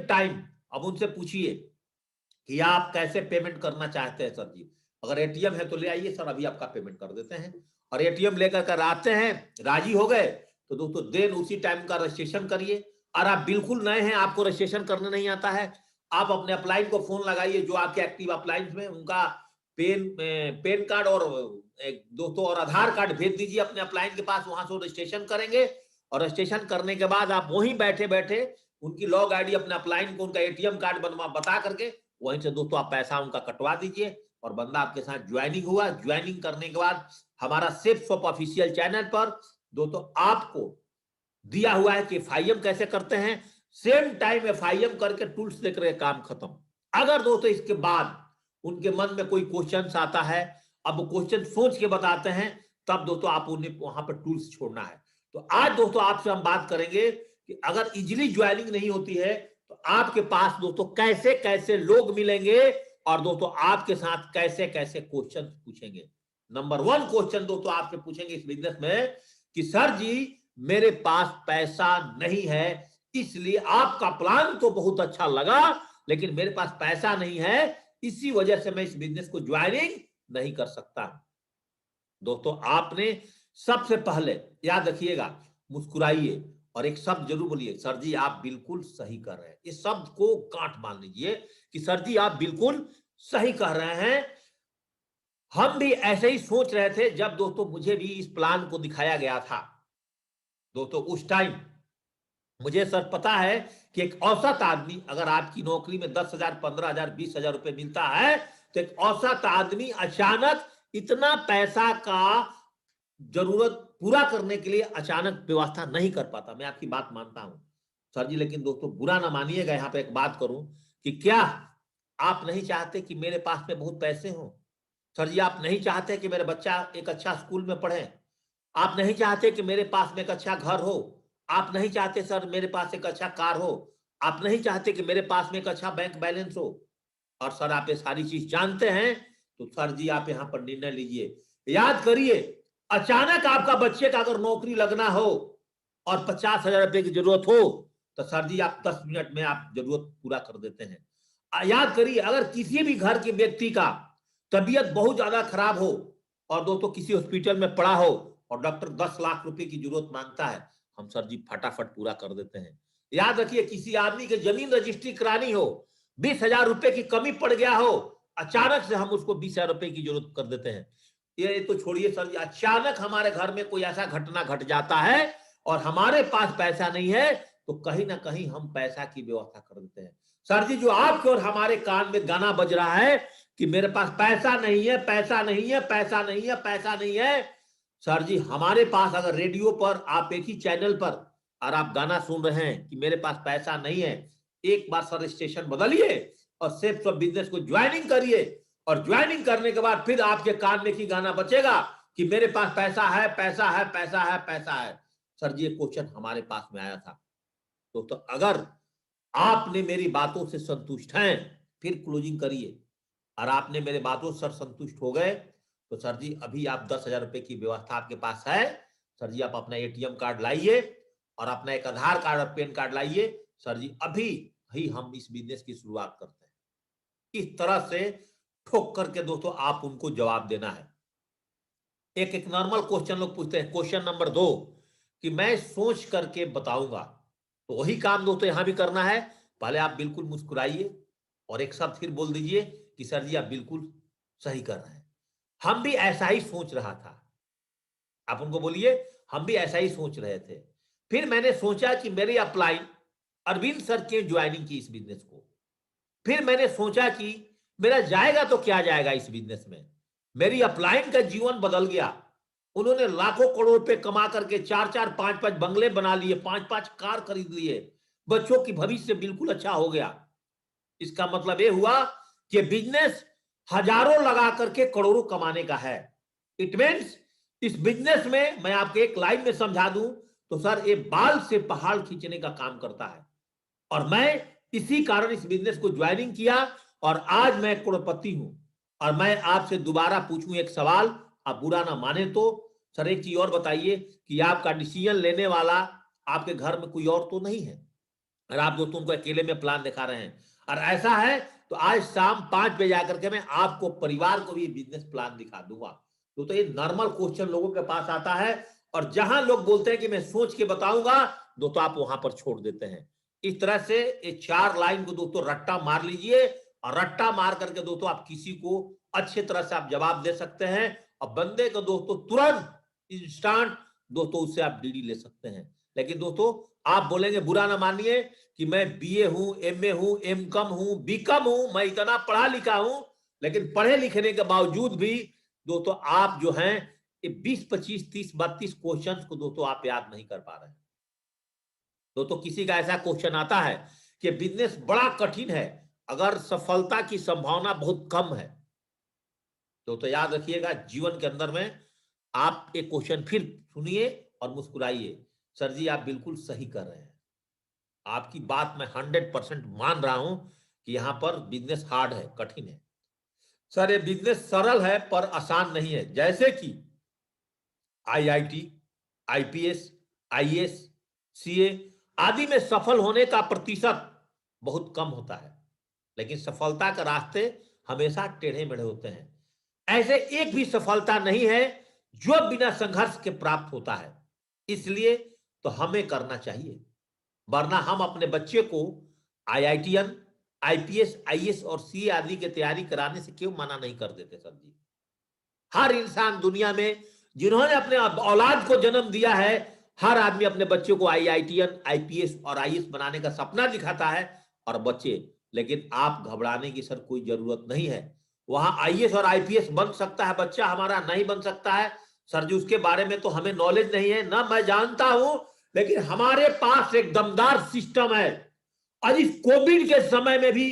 Time अब उनसे पूछिए कि आप कैसे पेमेंट करना चाहते हैं सर जी। अगर एटीएम है तो ले आइए सर, अभी आपका पेमेंट कर देते हैं। और एटीएम लेकर कर आते हैं, राजी हो गए तो दोस्तों देन उसी टाइम का रजिस्ट्रेशन करिए। और आप बिल्कुल नए हैं, आपको रजिस्ट्रेशन करने नहीं आता है, आप अपने अपलाइन को फोन लगाइए, जो आपके एक्टिव अपलाइन में उनका पेन कार्ड और दोस्तों और आधार कार्ड भेज दीजिए अपने अपलाइन के पास, वहां से रजिस्ट्रेशन करेंगे। और रजिस्ट्रेशन करने के बाद आप वहीं बैठे बैठे उनकी लॉग आईडी अपने अपलाइन को उनका एटीएम कार्ड बनवा बता करके वहीं से दोस्तों आप पैसा उनका कटवा दीजिए और बंदा आपके साथ ज्वाइनिंग हुआ। ज्वाइनिंग करने के बाद हमारा सेफ शॉप ऑफिशियल चैनल पर दोस्तों आपको दिया हुआ है कि एफआईएम कैसे करते हैं, सेम टाइम एफआईएम करके टूल्स देकर काम खत्म। अगर दोस्तों इसके बाद उनके मन में कोई क्वेश्चन आता है, अब वो क्वेश्चन सोच के बताते हैं, तब दोस्तों आप उन्हें वहां पर टूल्स छोड़ना है। तो आज दोस्तों आपसे हम बात करेंगे कि अगर इजिली ज्वाइनिंग नहीं होती है तो आपके पास दोस्तों कैसे कैसे लोग मिलेंगे और दोस्तों आपके साथ कैसे कैसे क्वेश्चन पूछेंगे। नंबर 1 क्वेश्चन दोस्तों आपसे पूछेंगे इस बिजनेस में कि सर जी मेरे पास पैसा नहीं है, इसलिए आपका प्लान तो बहुत अच्छा लगा लेकिन मेरे पास पैसा नहीं है, इसी वजह से मैं इस बिजनेस को ज्वाइनिंग नहीं कर सकता। दोस्तों आपने सबसे पहले याद रखिएगा, मुस्कुराइए और एक शब्द जरूर बोलिए, सर जी आप बिल्कुल सही कर रहे हैं। इस शब्द को गांठ मान लीजिए कि सर जी आप बिल्कुल सही कह रहे हैं। हम भी ऐसे ही सोच रहे थे जब दोस्तों मुझे भी इस प्लान को दिखाया गया था। दोस्तों उस टाइम मुझे सर पता है कि एक औसत आदमी, अगर आपकी नौकरी में 10,000 15,000 20,000 रुपए मिलता है तो एक औसत आदमी अचानक इतना पैसा का जरूरत पूरा करने के लिए अचानक व्यवस्था नहीं कर पाता। मैं आपकी बात मानता हूं सर जी, लेकिन दोस्तों बुरा ना मानिएगा, यहां पे एक बात करूं कि क्या आप नहीं चाहते कि मेरे पास में बहुत पैसे हो? सर जी आप नहीं चाहते कि मेरा बच्चा एक अच्छा स्कूल में पढ़े? आप नहीं चाहते कि मेरे पास में एक अच्छा घर हो? आप नहीं चाहते सर मेरे पास एक अच्छा कार हो? आप नहीं चाहते कि मेरे पास में एक अच्छा बैंक बैलेंस हो? और सर आप ये सारी चीज जानते हैं तो सर जी आप यहां पर निर्णय लीजिए। याद करिए, अचानक आपका बच्चे का अगर नौकरी लगना हो और 50,000 रुपए की जरूरत हो तो सर जी आप 10 मिनट में आप जरूरत पूरा कर देते हैं। याद करिए, अगर किसी भी घर के व्यक्ति का तबीयत बहुत ज्यादा खराब हो और दोस्तों किसी हॉस्पिटल में पड़ा हो और डॉक्टर 10 लाख रुपए की जरूरत मांगता है, हम सर जी फटाफट पूरा कर देते हैं। याद रखिए, किसी आदमी के जमीन रजिस्ट्री करानी हो, 20,000 रुपए की कमी पड़ गया हो, अचानक से हम उसको 20,000 रुपए की जरूरत कर देते हैं। ये तो छोड़िए सर जी, अचानक हमारे घर में कोई ऐसा घटना घट जाता है और हमारे पास पैसा नहीं है तो कहीं ना कहीं हम पैसा की व्यवस्था कर देते हैं। सर जी जो आपके और हमारे कान में गाना बज रहा है कि मेरे पास पैसा नहीं है, पैसा नहीं है, पैसा नहीं है, पैसा नहीं है, सर जी हमारे पास अगर रेडियो पर आप एक ही चैनल पर और आप गाना सुन रहे हैं कि मेरे पास पैसा नहीं है, एक बार सर स्टेशन बदलिए और सेफ सब बिजनेस को ज्वाइनिंग करिए और ज्वाइनिंग करने के बाद फिर आपके कान में की गाना बचेगा कि मेरे पास पैसा है, पैसा है, पैसा है, पैसा है। सर जी ये क्वेश्चन हमारे पास में आया था। तो अगर आपने मेरी बातों से संतुष्ट हैं फिर क्लोजिंग करिए, और आपने मेरे बातों से सर संतुष्ट हो गए तो सर जी अभी आप 10,000 रुपए की व्यवस्था आपके पास है। सर जी आप अपना एटीएम कार्ड लाइए और अपना एक आधार कार्ड और पैन कार्ड लाइए, सर जी अभी ही हम इस बिजनेस की शुरुआत करते हैं। इस तरह से ठोक करके दोस्तों आप उनको जवाब देना है। एक एक नॉर्मल क्वेश्चन लोग पूछते हैं, क्वेश्चन नंबर 2 कि मैं सोच करके बताऊंगा, तो वही काम दोस्तों यहां भी करना है। पहले आप बिल्कुल मुस्कुराइए और एक शब्द फिर बोल दीजिए कि सर जी आप बिल्कुल सही कर रहे हैं, हम भी ऐसा ही सोच रहा था। आप उनको बोलिए हम भी ऐसा ही सोच रहे थे, फिर मैंने सोचा कि मेरी अपलाइन अरविंद सर के ज्वाइनिंग की इस बिजनेस को, फिर मैंने सोचा कि मेरा जाएगा तो क्या जाएगा इस बिजनेस में, मेरी अपलाइन का जीवन बदल गया। उन्होंने लाखों करोड़ रुपए कमा करके 4-4 5-5 बंगले बना लिए, 5-5 कार खरीद लिए, बच्चों की भविष्य बिल्कुल अच्छा हो गया। इसका मतलब यह हुआ कि बिजनेस हजारों लगा करके करोड़ों कमाने का है। इट मीन्स इस बिजनेस में मैं आपको एक लाइन में समझा दूं तो सर ये बाल से पहाड़ खींचने का काम करता है। और मैं इसी कारण इस बिजनेस को ज्वाइनिंग किया और आज मैं करोड़पति हूं। और मैं आपसे दोबारा पूछूं एक सवाल, आप बुरा ना माने तो सर एक चीज और बताइए कि आपका डिसीजन लेने वाला आपके घर में कोई और तो नहीं है? और आप दोस्तों उनको अकेले में प्लान दिखा रहे हैं, और ऐसा है तो आज शाम 5 बजे आकर के मैं आपको परिवार को भी बिजनेस प्लान दिखा दूंगा। तो ये नॉर्मल क्वेश्चन लोगों के पास आता है, और जहां लोग बोलते हैं कि मैं सोच के बताऊंगा, दोस्तों आप वहां पर छोड़ देते हैं। इस तरह से ये 4 लाइन को दोस्तों रट्टा मार लीजिए, और रट्टा मार करके दोस्तों आप किसी को अच्छे तरह से आप जवाब दे सकते हैं, और बंदे को दोस्तों तुरंत इंस्टेंट दोस्तों उससे आप डीडी ले सकते हैं। लेकिन दोस्तों आप बोलेंगे, बुरा ना मानिए कि मैं बीए हूं, एमए हूं, एम कम हूं, बी कम हूं, मैं इतना पढ़ा लिखा हूं, लेकिन पढ़े लिखने के बावजूद भी दोस्तों आप जो हैं ये 20, 25, 30, 32 क्वेश्चन को दोस्तों आप याद नहीं कर पा रहे हैं। दोस्तों किसी का ऐसा क्वेश्चन आता है कि बिजनेस बड़ा कठिन है, अगर सफलता की संभावना बहुत कम है, तो याद रखिएगा जीवन के अंदर में आप एक क्वेश्चन फिर सुनिए और मुस्कुराइए। सर जी आप बिल्कुल सही कर रहे हैं, आपकी बात मैं 100% मान रहा हूं कि यहां पर बिजनेस हार्ड है, कठिन है। सर ये बिजनेस सरल है पर आसान नहीं है, जैसे कि आईआईटी, आईपीएस, आईएएस, सीए आदि में सफल होने का प्रतिशत बहुत कम होता है, लेकिन सफलता के रास्ते हमेशा टेढ़े मेढ़े होते हैं। ऐसे एक भी सफलता नहीं है जो बिना संघर्ष के प्राप्त होता है। इसलिए तो हमें करना चाहिए, वरना हम अपने बच्चे को आईआईटीएन, आईपीएस, आईएएस और सीए आदि की तैयारी कराने से क्यों मना नहीं कर देते सर जी? हर इंसान दुनिया में जिन्होंने अपने औलाद को जन्म दिया है, हर आदमी अपने बच्चों को आईआईटीएन, आईपीएस और आईएएस बनाने का सपना दिखाता है और बच्चे, लेकिन आप घबराने की सर कोई जरूरत नहीं है। वहां आईएएस और आईपीएस बन सकता है बच्चा हमारा, नहीं बन सकता है सर जी उसके बारे में तो हमें नॉलेज नहीं है ना, मैं जानता हूं, लेकिन हमारे पास एक दमदार सिस्टम है। और इस कोविड के समय में भी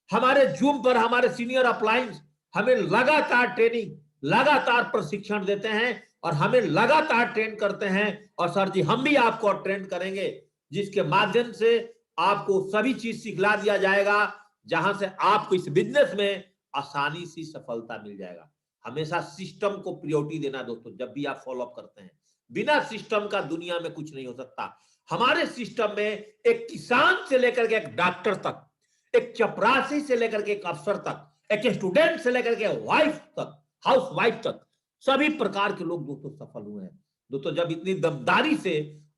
हमारे जूम पर हमारे सीनियर अपलाइंस हमें लगातार ट्रेनिंग, लगातार प्रशिक्षण देते हैं और हमें लगातार ट्रेन करते हैं, और सर जी हम भी आपको ट्रेन करेंगे, जिसके माध्यम से आपको सभी चीज सिखला दिया जाएगा, जहां से आपको इस बिजनेस में आसानी से सफलता मिल जाएगा। हमेशा सिस्टम को प्रायोरिटी देना दोस्तों, जब भी आप फॉलो अप करते हैं, बिना सिस्टम का दुनिया में कुछ नहीं हो सकता। हमारे सिस्टम में एक किसान से लेकर के एक डॉक्टर तक, एक चपरासी से लेकर के एक अफसर तक, एक स्टूडेंट से लेकर के वाइफ तक, हाउस वाइफ तक, सभी प्रकार के लोग दोस्तों सफल हुए हैं। दोस्तों जब इतनी दमदारी से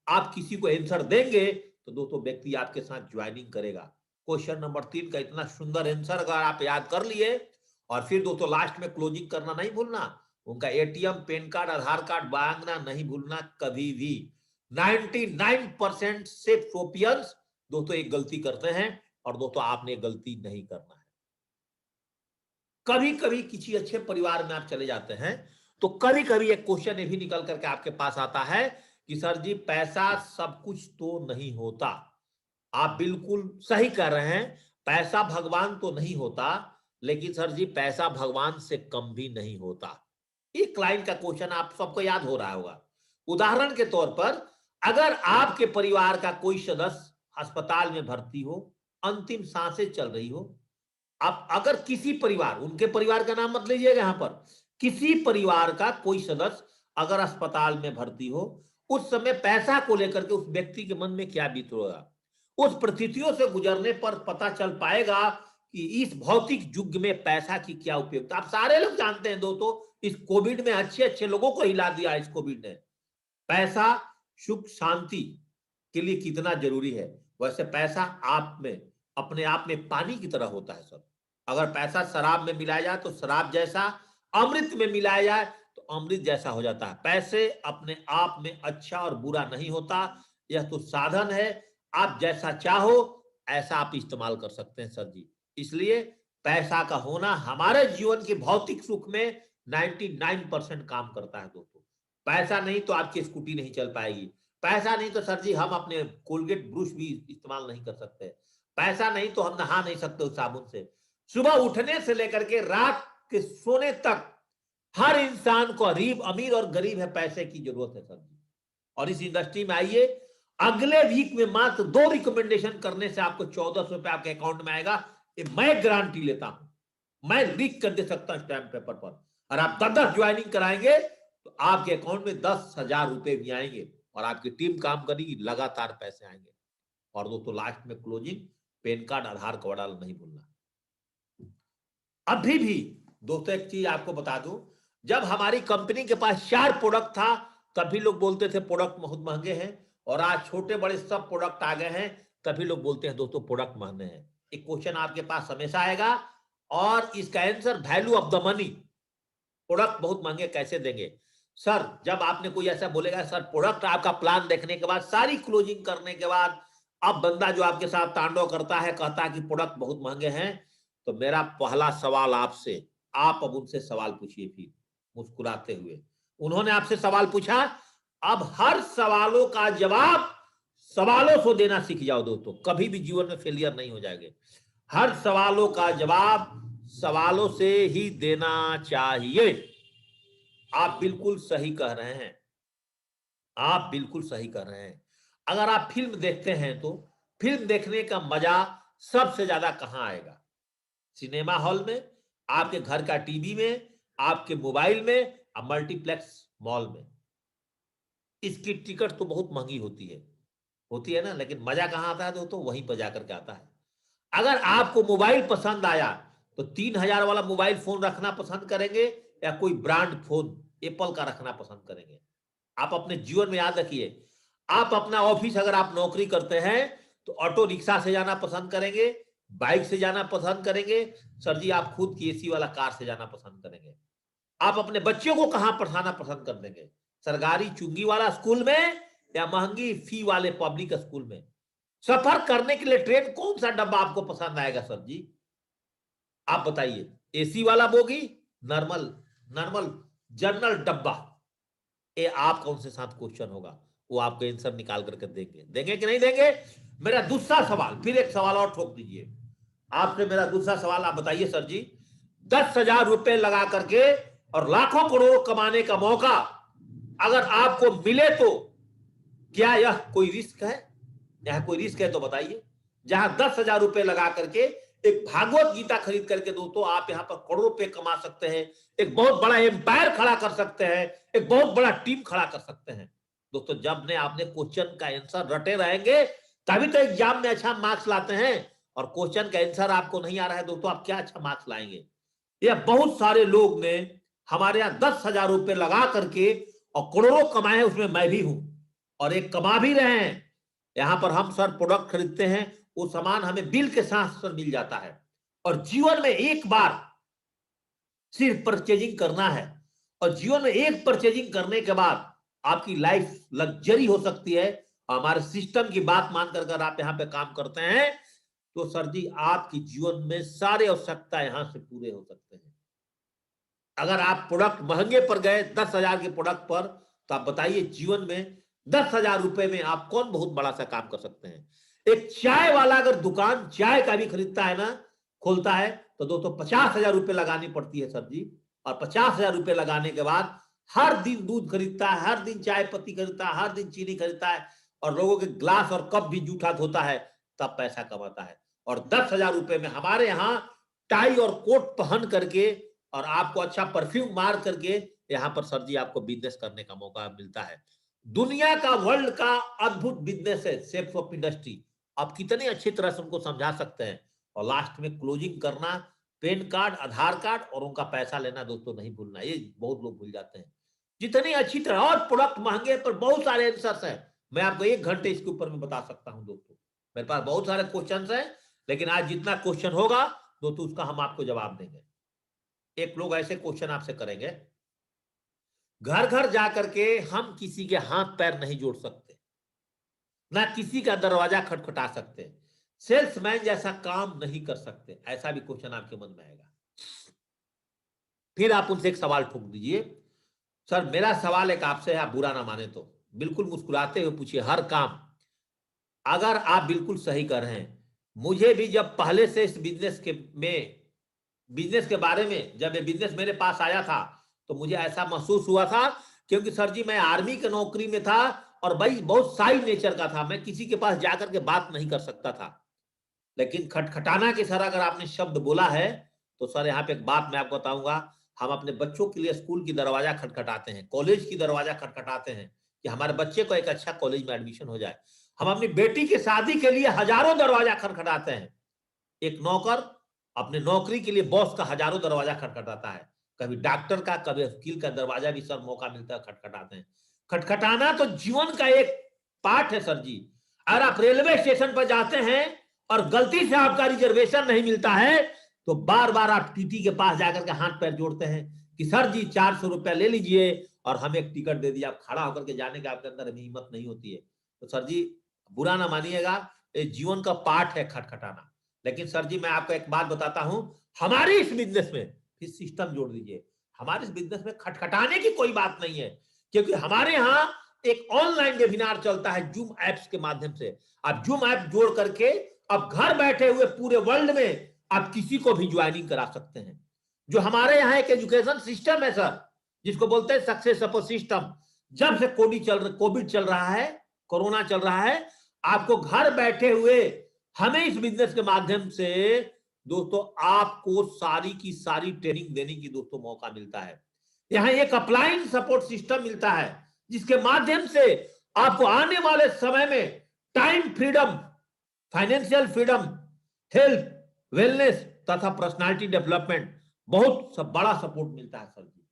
आप किसी को आंसर देंगे तो दोस्तों व्यक्ति आपके साथ ज्वाइनिंग करेगा। क्वेश्चन नंबर 3 का इतना सुंदर आंसर अगर आप याद कर लिए, और फिर दोस्तों लास्ट में क्लोजिंग करना नहीं भूलना, उनका एटीएम, पैन कार्ड, आधार कार्ड मांगना नहीं भूलना कभी भी। 99% से सोपियंस दोस्तों एक गलती करते हैं, और दोस्तों आपने गलती नहीं करना है। कभी कभी किसी अच्छे परिवार में आप चले जाते हैं तो कभी कभी एक क्वेश्चन ये भी निकल करके आपके पास आता है कि सर जी पैसा सब कुछ तो नहीं होता। आप बिल्कुल सही कह रहे हैं, पैसा भगवान तो नहीं होता, लेकिन सर जी पैसा भगवान से कम भी नहीं होता। एक लाइन का क्वेश्चन आप सबको याद हो रहा होगा। उदाहरण के तौर पर अगर आपके परिवार का कोई सदस्य अस्पताल में भर्ती हो, अंतिम सांसें चल रही हो, आप अगर किसी परिवार, उनके परिवार का नाम मत लीजिएगा यहां पर, किसी परिवार का कोई सदस्य अगर अस्पताल में भर्ती हो, उस समय पैसा को लेकर के उस व्यक्ति के मन में क्या बीत होगा? उस परिस्थितियों से गुजरने पर पता चल पाएगा कि इस भौतिक युग में पैसा की क्या उपयोगिता। आप सारे लोग जानते हैं दोस्तों, इस कोविड में अच्छे अच्छे लोगों को हिला दिया इस कोविड ने। पैसा सुख शांति के लिए कितना जरूरी है, वैसे पैसा आप में अपने आप में पानी की तरह होता है सर। अगर पैसा शराब में मिलाया जाए तो शराब जैसा, अमृत में मिलाया जाए तो अमृत जैसा हो जाता है। पैसे अपने आप में अच्छा और बुरा नहीं होता, यह तो साधन है, आप जैसा चाहो ऐसा आप इस्तेमाल कर सकते हैं सर जी। इसलिए पैसा का होना हमारे जीवन के भौतिक सुख में 99% काम करता है दोस्तों। पैसा नहीं तो आपकी स्कूटी नहीं चल पाएगी, पैसा नहीं तो सर जी हम अपने कोलगेट ब्रश भी इस्तेमाल नहीं कर सकते, पैसा नहीं तो हम नहा नहीं सकते उस साबुन से। सुबह उठने से लेकर के रात के सोने तक हर इंसान को अमीर और गरीब है, पैसे की जरूरत है सर जी। और इस इंडस्ट्री में आइए, अगले वीक में मात्र 2 रिकमेंडेशन करने से आपको 1400 रुपए आपके अकाउंट में आएगा, ये मैं गारंटी लेता हूं, मैं लिख कर दे सकता हूं स्टैम्प पेपर पर। और आप 10-10 ज्वाइनिंग कराएंगे तो आपके अकाउंट में 10,000 रुपए भी आएंगे, और आपकी टीम काम करेगी, लगातार पैसे आएंगे। और दोस्तों लास्ट में क्लोजिंग, पैन कार्ड, आधार कार्ड डाल नहीं भूलना। अभी भी दोस्तों एक चीज आपको बता दूं, जब हमारी कंपनी के पास 4 प्रोडक्ट था तभी लोग बोलते थे प्रोडक्ट बहुत महंगे हैं, और आज छोटे बड़े सब प्रोडक्ट आ गए हैं तभी लोग बोलते हैं दोस्तों प्रोडक्ट महंगे हैं। एक क्वेश्चन आपके पास हमेशा आएगा और इसका answer value of the money, product बहुत महंगे कैसे देंगे सर। जब आपने कोई ऐसा बोलेगा सर प्रोडक्ट आपका प्लान देखने के बाद, सारी क्लोजिंग करने के बाद, अब बंदा जो आपके साथ तांडव करता है कहता है कि प्रोडक्ट बहुत महंगे हैं, तो मेरा पहला सवाल आपसे, आप अब उनसे सवाल पूछिए फिर मुस्कुराते हुए। उन्होंने आपसे सवाल पूछा, अब हर सवालों का जवाब सवालों से देना सीख जाओ दोस्तों, कभी भी जीवन में फेलियर नहीं हो जाएंगे। हर सवालों का जवाब सवालों से ही देना चाहिए। आप बिल्कुल सही कह रहे हैं, आप बिल्कुल सही कह रहे हैं। अगर आप फिल्म देखते हैं तो फिल्म देखने का मजा सबसे ज्यादा कहां आएगा? सिनेमा हॉल में, आपके घर का टीवी में, आपके मोबाइल में, और मल्टीप्लेक्स मॉल में। इसकी टिकट तो बहुत महंगी होती है ना, लेकिन मजा कहां आता है दोस्तों? वहीं पर जाकर के आता है। अगर आपको मोबाइल पसंद आया तो 3000 वाला मोबाइल फोन रखना पसंद करेंगे या कोई ब्रांड फोन एप्पल का रखना पसंद करेंगे? आप अपने जीवन में याद रखिए, आप अपना ऑफिस अगर आप नौकरी करते हैं तो ऑटो रिक्शा से जाना पसंद करेंगे, बाइक से जाना पसंद करेंगे, सर जी आप खुद की एसी वाला कार से जाना पसंद करेंगे? आप अपने बच्चों को कहां पढ़ाना पसंद कर देंगे? सरकारी चुंगी वाला स्कूल में या महंगी फी वाले पब्लिक स्कूल में? सफर करने के लिए ट्रेन कौन सा डब्बा आपको पसंद आएगा सर जी? आप बताइए, एसी वाला बोगी, नॉर्मल नॉर्मल जनरल डब्बा? ये आप कौन से साथ क्वेश्चन होगा, वो आपको आंसर निकाल करके देंगे कि नहीं देंगे? मेरा दूसरा सवाल, फिर एक सवाल और ठोक दीजिए आपसे। मेरा दूसरा सवाल, आप बताइए सर जी, 10,000 रुपए लगा करके और लाखों करोड़ कमाने का मौका अगर आपको मिले तो क्या यह कोई रिस्क है? यह कोई रिस्क है तो बताइए। जहां 10,000 रुपए लगा करके एक भागवत गीता खरीद करके दोस्तों आप यहां पर करोड़ों रुपए कमा सकते हैं, एक बहुत बड़ा एम्पायर खड़ा कर सकते हैं, एक बहुत बड़ा टीम खड़ा कर सकते हैं दोस्तों। जब ने आपने क्वेश्चन का आंसर रटे रहेंगे तभी तो एग्जाम में अच्छा मार्क्स लाते हैं, और क्वेश्चन का आंसर आपको नहीं आ रहा है दोस्तों, आप क्या अच्छा मार्क्स लाएंगे? ये बहुत सारे लोग ने हमारे यहाँ 10,000 रुपए लगा करके और करोड़ों कमाए हैं, उसमें मैं भी हूं, और एक कमा भी रहे हैं। यहां पर हम सर प्रोडक्ट खरीदते हैं, वो सामान हमें बिल के साथ सर मिल जाता है, और जीवन में एक बार सिर्फ परचेजिंग करना है, और जीवन में एक परचेजिंग करने के बाद आपकी लाइफ लग्जरी हो सकती है। हमारे सिस्टम की बात मानकर अगर आप यहाँ पे काम करते हैं तो सर जी आपकी जीवन में सारे आवश्यकता यहां से पूरे हो सकते हैं। अगर आप प्रोडक्ट महंगे पर गए 10,000 के प्रोडक्ट पर, तो आप बताइए जीवन में 10,000 रुपए में आप कौन बहुत बड़ा सा काम कर सकते हैं? एक चाय वाला अगर दुकान चाय का भी खरीदता है ना, खोलता है, तो दोस्तों 50,000 रुपए लगानी पड़ती है सर जी। और 50,000 रुपए लगाने के बाद हर दिन दूध खरीदता है, हर दिन चाय पत्ती खरीदता है, हर दिन चीनी खरीदता है, और लोगों के ग्लास और कप भी जूठा धोता है, तब पैसा कमाता है। और 10,000 रुपए में हमारे यहाँ टाई और कोट पहन करके और आपको अच्छा परफ्यूम मार करके यहां पर सर जी आपको बिजनेस करने का मौका मिलता है। दुनिया का, वर्ल्ड का अद्भुत बिजनेस है सेल्स ऑफ इंडस्ट्री। आप कितने अच्छी तरह से उनको समझा सकते हैं, और लास्ट में क्लोजिंग करना, पैन कार्ड, आधार कार्ड और उनका पैसा लेना दोस्तों नहीं भूलना, ये बहुत लोग भूल जाते हैं। जितनी अच्छी तरह, और प्रोडक्ट महंगे पर बहुत सारे आंसर्स हैं, मैं आपको 1 घंटे इसके ऊपर में बता सकता हूं दोस्तों। मेरे पास बहुत सारे क्वेश्चन हैं, लेकिन आज जितना क्वेश्चन होगा दोस्तों उसका हम आपको जवाब देंगे। एक लोग ऐसे क्वेश्चन आपसे करेंगे, घर घर जाकर के हम किसी के हाथ पैर नहीं जोड़ सकते, ना किसी का दरवाजा खटखटा सकते, सेल्समैन जैसा काम नहीं कर सकते, ऐसा भी क्वेश्चन आपके मन में आएगा। फिर आप उनसे एक सवाल ठोक दीजिए, सर मेरा सवाल एक आपसे है, आप बुरा ना माने तो बिल्कुल मुस्कुराते हुए पूछिए। हर काम अगर आप बिल्कुल सही कर रहे हैं, मुझे भी जब पहले से इस बिजनेस के बारे में जब ये बिजनेस मेरे पास आया था तो मुझे ऐसा महसूस हुआ था, क्योंकि सर जी मैं आर्मी के नौकरी में था और भाई बहुत साई नेचर का था, मैं किसी के पास जाकर के बात नहीं कर सकता था। लेकिन खटखटाना के सर अगर आपने शब्द बोला है तो सर यहाँ पे एक बात मैं आपको बताऊंगा, हम अपने बच्चों के लिए स्कूल की दरवाजा खटखटाते हैं, कॉलेज की दरवाजा खटखटाते हैं कि हमारे बच्चे को एक अच्छा कॉलेज में एडमिशन हो जाए। हम अपनी बेटी की शादी के लिए हजारों दरवाजा खटखटाते हैं। एक नौकर अपने नौकरी के लिए बॉस का हजारों दरवाजा खटखटाता है, कभी डॉक्टर का, कभी वकील का दरवाजा भी सर मौका मिलता है खटखटाते हैं। खटखटाना तो जीवन का एक पार्ट है सर जी। अगर आप रेलवे स्टेशन पर जाते हैं और गलती से आपका रिजर्वेशन नहीं मिलता है तो बार बार आप टीटी के पास जाकर के हाथ पैर जोड़ते हैं कि सर जी 400 रुपया ले लीजिए और हमें एक टिकट दे दीजिए। आप खड़ा होकर के जाने का आपके अंदर अभी हिम्मत नहीं होती है। तो सर जी बुरा ना मानिएगा, ये जीवन का पार्ट है खटखटाना। लेकिन सर जी मैं आपको एक बात बताता हूं, हमारे इस बिजनेस में फिर सिस्टम जोड़ दीजिए। हमारे इस बिजनेस में खटखटाने की कोई बात नहीं है, क्योंकि हमारे यहाँ एक ऑनलाइन वेबिनार चलता है जूम ऐप्स के माध्यम से। आप जूम ऐप जोड़ करके अब घर बैठे हुए पूरे वर्ल्ड में आप किसी को भी ज्वाइनिंग करा सकते हैं। जो हमारे यहाँ एक एजुकेशन सिस्टम है सर, जिसको बोलते हैं सक्सेस सपोर्ट सिस्टम। जब से कोविड चल रहा है, कोरोना चल रहा है, आपको घर बैठे हुए हमें इस बिजनेस के माध्यम से दोस्तों आपको सारी की सारी ट्रेनिंग देने की दोस्तों मौका मिलता है। यहाँ एक अपलाइन सपोर्ट सिस्टम मिलता है जिसके माध्यम से आपको आने वाले समय में time freedom, financial freedom, health, wellness तथा पर्सनालिटी डेवलपमेंट बहुत सब बड़ा सपोर्ट मिलता है सर जी।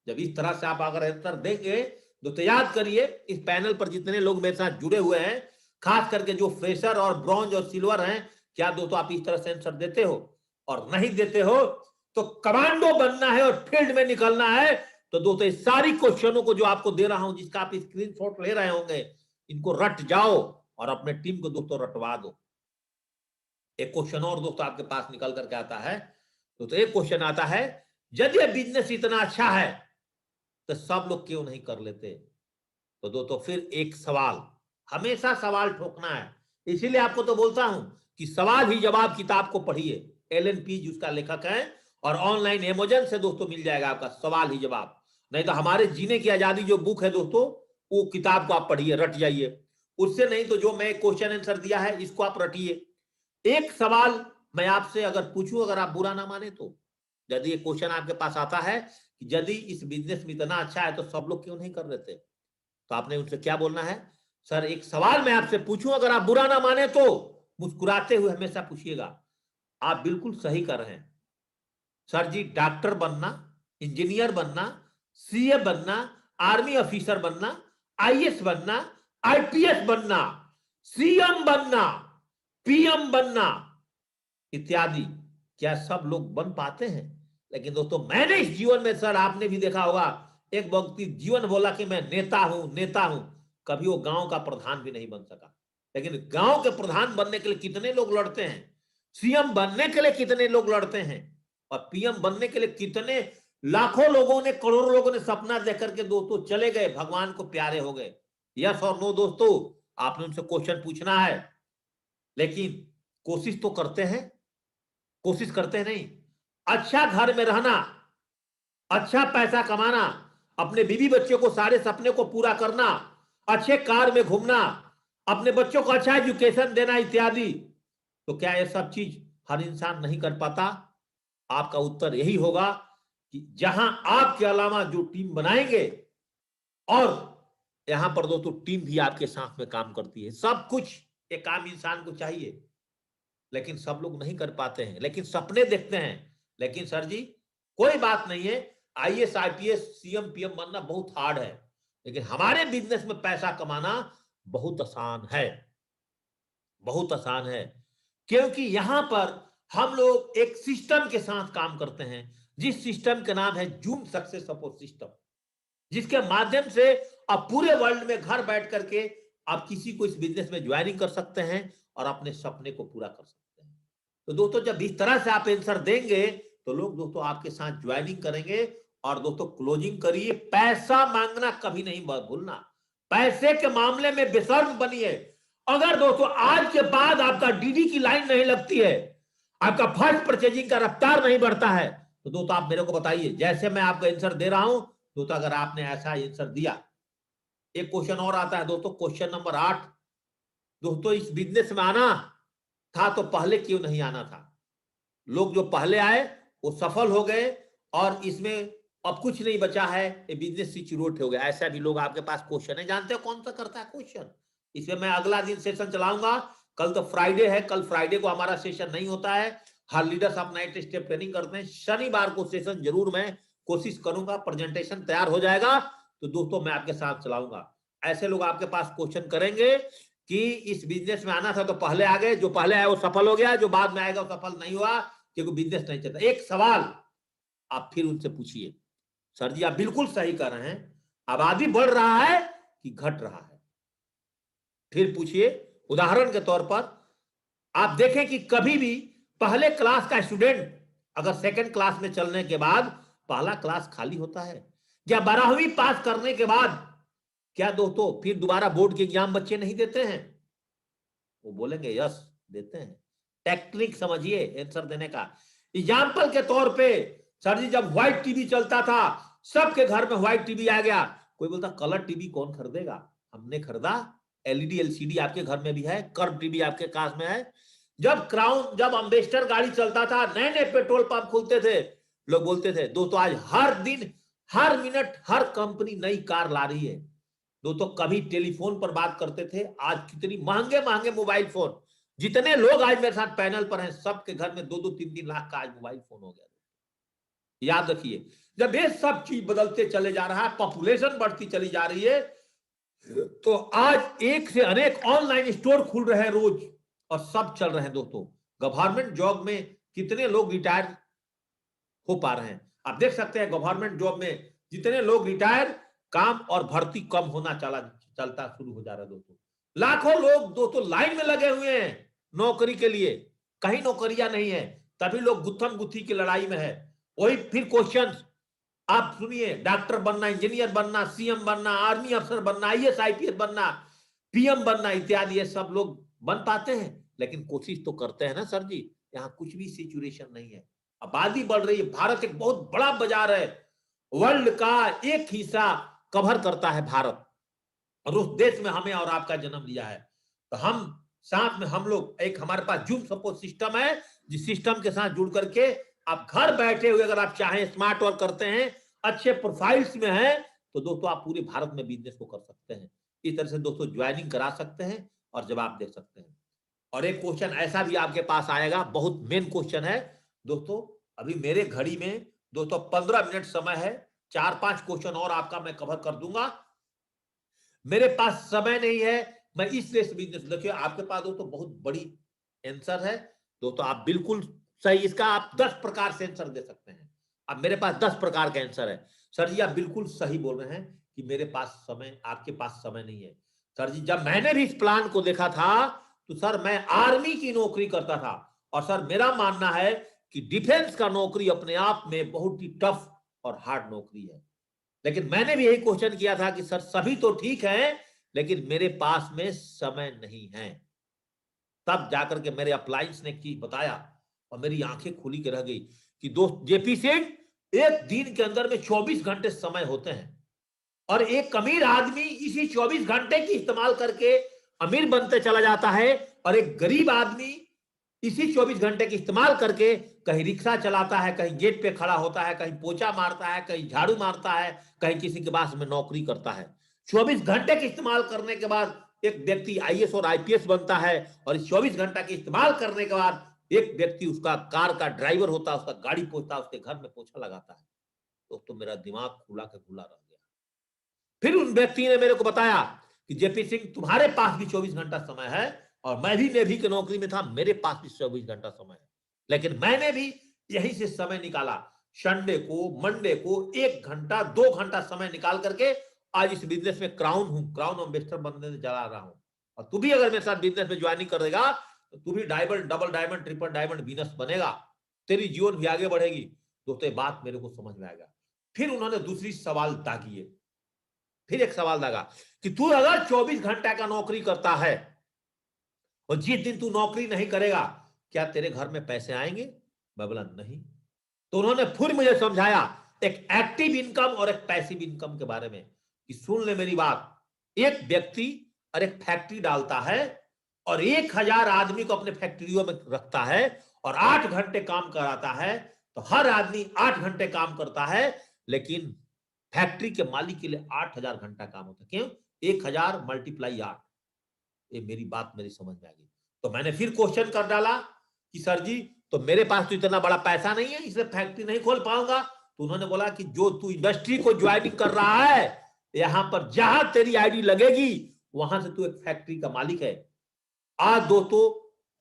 जब इस तरह से आप अगर आंसर देंगे तो याद करिए इस पैनल पर जितने लोग मेरे साथ जुड़े हुए हैं, खास करके जो फ्रेशर और ब्रॉन्ज और सिल्वर हैं, क्या दोस्तों आप इस तरह से आंसर देते हो? और नहीं देते हो तो कमांडो बनना है और फील्ड में निकलना है। तो दोस्तों इस सारी क्वेश्चनों को जो आपको दे रहा हूं, जिसका आप स्क्रीनशॉट ले रहे होंगे, इनको रट जाओ और अपने टीम को दोस्तों रटवा दो। एक क्वेश्चन और दोस्तों आपके पास निकल करके आता है। तो एक क्वेश्चन आता है, यदि ये बिजनेस इतना अच्छा है तो सब लोग क्यों नहीं कर लेते? तो दोस्तों फिर एक सवाल, हमेशा सवाल ठोकना है। इसीलिए आपको तो बोलता हूं कि सवाल ही जवाब किताब को पढ़िए। एलन पीज उसका लेखक है और ऑनलाइन अमेज़न से दोस्तों मिल जाएगा आपका सवाल ही जवाब। नहीं तो हमारे जीने की आजादी जो बुक है दोस्तों, वो किताब को आप पढ़िए, रट जाइए उससे। नहीं तो जो मैं क्वेश्चन आंसर दिया है इसको आप रटिए। एक सवाल मैं आपसे अगर पूछूं, अगर आप बुरा ना माने तो, यदि ये क्वेश्चन आपके पास आता है कि यदि इस बिजनेस में इतना अच्छा है तो सब लोग क्यों नहीं कर लेते, तो आपने उनसे क्या बोलना है? सर एक सवाल मैं आपसे पूछूं, अगर आप बुरा ना माने तो मुस्कुराते हुए हमेशा पूछिएगा। आप बिल्कुल सही कर रहे हैं सर जी, डॉक्टर बनना, इंजीनियर बनना, सीए बनना, आर्मी ऑफिसर बनना, आईएएस बनना, आईपीएस बनना, सीएम बनना, पीएम बनना इत्यादि, क्या सब लोग बन पाते हैं? लेकिन दोस्तों मैंने इस जीवन में, सर आपने भी देखा होगा, एक व्यक्ति जीवन बोला कि मैं नेता हूं, नेता हूं, कभी वो गांव का प्रधान भी नहीं बन सका। लेकिन गांव के प्रधान बनने के लिए कितने लोग लड़ते हैं, सीएम बनने के लिए कितने लोग लड़ते हैं, और पीएम बनने के लिए कितने लाखों लोगों ने, करोड़ों लोगों ने सपना देख करके दोस्तों चले गए, भगवान को प्यारे हो गए। यस और नो दोस्तों, आपने उनसे क्वेश्चन पूछना है। लेकिन कोशिश तो करते हैं, कोशिश करते हैं नहीं। अच्छा घर में रहना, अच्छा पैसा कमाना, अपने बीवी बच्चों को सारे सपने को पूरा करना, अच्छे कार में घूमना, अपने बच्चों को अच्छा एजुकेशन देना इत्यादि, तो क्या ये सब चीज हर इंसान नहीं कर पाता? आपका उत्तर यही होगा कि जहां आपके अलावा जो टीम बनाएंगे, और यहां पर दोस्तों टीम भी आपके साथ में काम करती है। सब कुछ एक आम इंसान को चाहिए, लेकिन सब लोग नहीं कर पाते हैं, लेकिन सपने देखते हैं। लेकिन सर जी कोई बात नहीं है, आईएएस आईपीएस सीएम पीएम बनना बहुत हार्ड है, लेकिन हमारे बिजनेस में पैसा कमाना बहुत आसान है, बहुत आसान है। क्योंकि यहां पर हम लोग एक सिस्टम के साथ काम करते हैं, जिस सिस्टम का नाम है जूम सक्सेस सपोर्ट सिस्टम, जिसके माध्यम से आप पूरे वर्ल्ड में घर बैठ करके आप किसी को इस बिजनेस में ज्वाइनिंग कर सकते हैं और अपने सपने को पूरा कर सकते हैं। तो दोस्तों जब इस तरह से आप आंसर देंगे तो लोग दोस्तों आपके साथ ज्वाइनिंग करेंगे। और दोस्तों क्लोजिंग करिए, पैसा मांगना कभी नहीं भूलना, पैसे के मामले में बेशर्म बनिए। अगर दोस्तों आज के बाद आपका डीडी की लाइन नहीं लगती है, आपका फर्स्ट परचेजिंग का रफ्तार नहीं बढ़ता है, तो दोस्तों आप मेरे को बताइए। जैसे मैं आपको आंसर दे रहा हूं दोस्तों, अगर आपने ऐसा आंसर दिया, एक क्वेश्चन और आता है दोस्तों, क्वेश्चन नंबर 8। दोस्तों इस बिजनेस में आना था तो पहले क्यों नहीं आना था? लोग जो पहले आए वो सफल हो गए और इसमें अब कुछ नहीं बचा है, ये बिजनेस स्विच रोट हो गया। ऐसा भी लोग आपके पास क्वेश्चन है, जानते हो कौन सा करता है क्वेश्चन? इसमें मैं अगला दिन सेशन चलाऊंगा। कल तो फ्राइडे है, कल फ्राइडे को हमारा सेशन नहीं होता है, हर leaders of night step training करते हैं। शनिवार को सेशन जरूर मैं कोशिश करूंगा, प्रेजेंटेशन तैयार हो जाएगा तो दोस्तों मैं आपके साथ चलाऊंगा। ऐसे लोग आपके पास क्वेश्चन करेंगे कि इस बिजनेस में आना था तो पहले आ गए, जो पहले आया वो सफल हो गया, जो बाद में आएगा वो सफल नहीं हुआ क्योंकि बिजनेस नहीं चलता। एक सवाल आप फिर उनसे पूछिए, सर जी आप बिल्कुल सही कर रहे हैं, आबादी बढ़ रहा है कि घट रहा है? फिर पूछिए, उदाहरण के तौर पर आप देखें कि कभी भी पहले क्लास का स्टूडेंट अगर सेकंड क्लास में चलने के बाद पहला क्लास खाली होता है, या 12वीं पास करने के बाद क्या दोस्तों फिर दोबारा बोर्ड के एग्जाम बच्चे नहीं देते हैं? वो बोलेंगे यस देते हैं। टेक्निक समझिए आंसर देने का। एग्जाम्पल के तौर पे सर जी जब व्हाइट टीवी चलता था, सबके घर में व्हाइट टीवी आ गया, कोई बोलता कलर टीवी कौन खरीदेगा? हमने खरीदा। एलईडी एलसीडी आपके घर में भी है, कर्व टीवी आपके पास में है। जब क्राउन, जब अम्बेस्टर गाड़ी चलता था, नए नए पेट्रोल पंप खुलते थे, लोग बोलते थे दोस्तों आज हर दिन हर मिनट हर कंपनी नई कार ला रही है। दोस्तों कभी टेलीफोन पर बात करते थे, आज कितनी महंगे महंगे मोबाइल फोन। जितने लोग आज मेरे साथ पैनल पर हैं सबके घर में 2-2 3-3 लाख का आज मोबाइल फोन हो गया। याद रखिए जब ये सब चीज बदलते चले जा रहा है, पॉपुलेशन बढ़ती चली जा रही है, तो आज एक से अनेक ऑनलाइन स्टोर खुल रहे हैं रोज और सब चल रहे हैं। दोस्तों गवर्नमेंट जॉब में कितने लोग रिटायर हो पा रहे हैं आप देख सकते हैं। गवर्नमेंट जॉब में जितने लोग रिटायर, काम और भर्ती कम होना चलता शुरू हो जा रहा है। दोस्तों लाखों लोग दोस्तों लाइन में लगे हुए हैं नौकरी के लिए, कहीं नौकरियां नहीं है, तभी लोग गुत्थम गुत्थी की लड़ाई में है। वही फिर क्वेश्चन आप सुनिए, डॉक्टर बनना, इंजीनियर बनना, सीएम बनना, आर्मी अफसर बनना, आईएएस आईपीएस बनना, पीएम बनना इत्यादि, ये सब लोग बन पाते हैं लेकिन कोशिश तो करते हैं ना सर जी। यहाँ कुछ भी सिचुएशन नहीं है, आबादी बढ़ रही है, भारत एक बहुत बड़ा बाजार है, वर्ल्ड का एक हिस्सा कवर करता है भारत, और उस देश में हमें और आपका जन्म लिया है। तो हम साथ में हम लोग एक, हमारे पास जूम सपोर्ट सिस्टम है, जिस सिस्टम के साथ जुड़ करके आप घर बैठे हुए अगर आप चाहें स्मार्ट वर्क करते हैं, अच्छे प्रोफाइल्स में हैं, तो दोस्तों आप पूरे भारत में बिजनेस को कर सकते हैं। इस तरह से दोस्तों ज्वाइनिंग करा सकते हैं और जवाब दे सकते हैं। और एक क्वेश्चन ऐसा भी आपके पास आएगा, बहुत मेन क्वेश्चन है दोस्तों। अभी मेरे घड़ी में दोस्तों 15 मिनट समय है, 4-5 क्वेश्चन और आपका मैं कवर कर दूंगा। मेरे पास समय नहीं है, मैं इसलिए बिजनेस, देखिए आपके पास दोस्तों बहुत बड़ी आंसर है दोस्तों, आप बिल्कुल सही, इसका आप 10 प्रकार से आंसर दे सकते हैं। अब मेरे पास 10 प्रकार का आंसर है। सर जी आप बिल्कुल सही बोल रहे हैं कि मेरे पास समय, आपके पास समय नहीं है। सर जी जब मैंने भी इस प्लान को देखा था तो सर मैं आर्मी की नौकरी करता था, और सर मेरा मानना है कि डिफेंस का नौकरी अपने आप में बहुत ही टफ और हार्ड नौकरी है। लेकिन मैंने भी यही क्वेश्चन किया था कि सर सभी तो ठीक है लेकिन मेरे पास में समय नहीं है। तब जाकर के मेरे अप्लायंस ने की बताया और मेरी आंखें खुली के रह गई कि दोस्त जेपी सेठ, एक दिन के अंदर में 24 घंटे समय होते हैं, और एक अमीर आदमी इसी 24 घंटे की इस्तेमाल करके अमीर बनते चला जाता है, और एक गरीब आदमी इसी 24 घंटे की इस्तेमाल करके कहीं रिक्शा चलाता है, कहीं गेट पे खड़ा होता है, कहीं पोछा मारता है, कहीं झाड़ू मारता है, कहीं किसी के पास में नौकरी करता है। 24 घंटे के इस्तेमाल करने के बाद एक व्यक्ति आईएएस और आईपीएस बनता है, और इस 24 घंटा के इस्तेमाल करने के बाद एक व्यक्ति उसका कार का ड्राइवर होता है, उसका गाड़ी पोछता है, उसके घर में पोछा लगाता है। तो मेरा दिमाग खुला के खुला रह गया। फिर उन व्यक्ति ने मेरे को बताया कि जेपी सिंह तुम्हारे पास भी 24 घंटा समय है, और मैं भी नेवी की नौकरी में था, मेरे पास भी 24 घंटा समय है, लेकिन मैंने भी यहीं से समय निकाला, संडे को, मंडे को 1 घंटा 2 घंटा समय निकाल करके आज इस बिजनेस में क्राउन हूं, क्राउन एम्बेसडर बनने जा रहा हूं। और तू भी अगर मेरे साथ बिजनेस में ज्वाइनिंग करेगा तो तू भी diamond, double diamond, triple diamond business बनेगा, तेरी जीवन भी आगे बढ़ेगी। दोस्तों ये बात मेरे को समझ में आएगा। फिर उन्होंने दूसरी सवाल दागी है, फिर एक सवाल लगा कि तू अगर 24 घंटे का नौकरी करता है और जिस दिन तू नौकरी नहीं करेगा क्या तेरे घर में पैसे आएंगे? मैं बोला नहीं। तो उन्होंने फिर मुझे समझाया एक एक्टिव इनकम और एक पैसिव इनकम के बारे में कि सुन ले मेरी बात, एक व्यक्ति और एक फैक्ट्री डालता है और 1000 आदमी को अपने फैक्ट्रियों में रखता है और 8 घंटे काम कराता है, तो हर आदमी 8 घंटे काम करता है, लेकिन फैक्ट्री के मालिक के लिए 8000 घंटा काम होता है। क्यों? 1000 × 8, ये मेरी बात मेरी समझ में आ गई। तो मैंने फिर क्वेश्चन कर डाला कि सर जी तो मेरे पास तो इतना बड़ा पैसा नहीं है, इसलिए फैक्ट्री नहीं खोल पाऊंगा। तो उन्होंने बोला कि जो तू इंडस्ट्री को ज्वाइनिंग कर रहा है, यहां पर जहां तेरी आईडी लगेगी वहां से तू एक फैक्ट्री का मालिक है। आज दोस्तों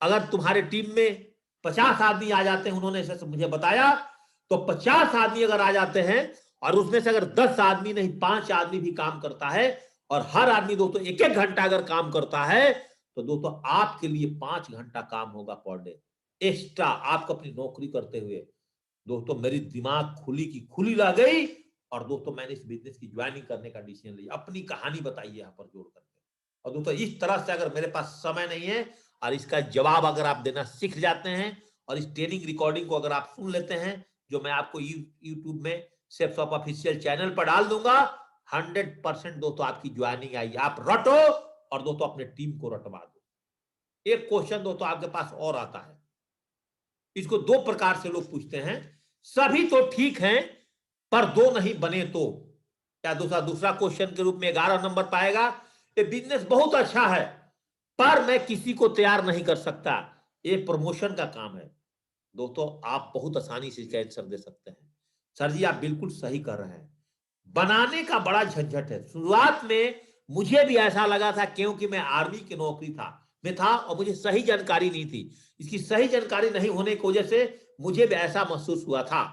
अगर तुम्हारे टीम में 50 आदमी आ जाते हैं, उन्होंने ऐसे मुझे बताया, तो 50 आदमी अगर आ जाते हैं और उसमें से अगर 10 आदमी नहीं 5 आदमी भी काम करता है और हर आदमी दोस्तों 1-1 घंटा अगर काम करता है, तो दोस्तों आपके लिए 5 घंटा काम होगा पर डे एक्स्ट्रा आपको अपनी नौकरी करते हुए। दोस्तों मेरी दिमाग खुली की खुली रह गई और दोस्तों मैंने इस बिजनेस की ज्वाइनिंग करने का डिसीजन लिया। अपनी कहानी बताई यहाँ पर जोड़ करके। और दोस्तों इस तरह से अगर मेरे पास समय नहीं है और इसका जवाब अगर आप देना सीख जाते हैं और इस ट्रेनिंग रिकॉर्डिंग को अगर आप सुन लेते हैं, जो मैं आपको यूट्यूब में शेफ शॉप ऑफिशियल चैनल पर डाल दूंगा, 100% दोस्तों आपकी ज्वाइनिंग आई। आप रटो और दोस्तों अपने टीम को रटवा दो। एक क्वेश्चन दोस्तों आपके पास और आता है, इसको 2 प्रकार से लोग पूछते हैं, सभी तो ठीक हैं पर 2 नहीं बने तो क्या? दूसरा क्वेश्चन के रूप में 11 नंबर पाएगा, ये बिजनेस बहुत अच्छा है पर मैं किसी को तैयार नहीं कर सकता, ये प्रमोशन का काम है। दोस्तों आप बहुत आसानी से इसका आंसर दे सकते हैं, सर जी आप बिल्कुल सही कर रहे हैं। बनाने का बड़ा झंझट है। शुरुआत में मुझे भी ऐसा लगा था, क्योंकि मैं आर्मी की नौकरी में था और मुझे सही जानकारी नहीं थी। इसकी सही जानकारी नहीं होने की वजह से मुझे भी ऐसा महसूस हुआ था,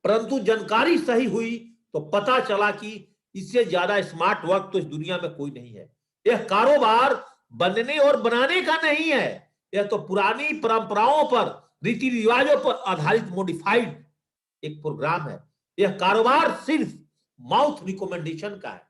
परंतु जानकारी सही हुई तो पता चला कि इससे ज्यादा स्मार्ट वर्क तो इस दुनिया में कोई नहीं है। यह कारोबार बनने और बनाने का नहीं है, यह तो पुरानी परंपराओं पर, रीति रिवाजों पर आधारित मॉडिफाइड एक प्रोग्राम है। यह कारोबार सिर्फ माउथ रिकमेंडेशन का है,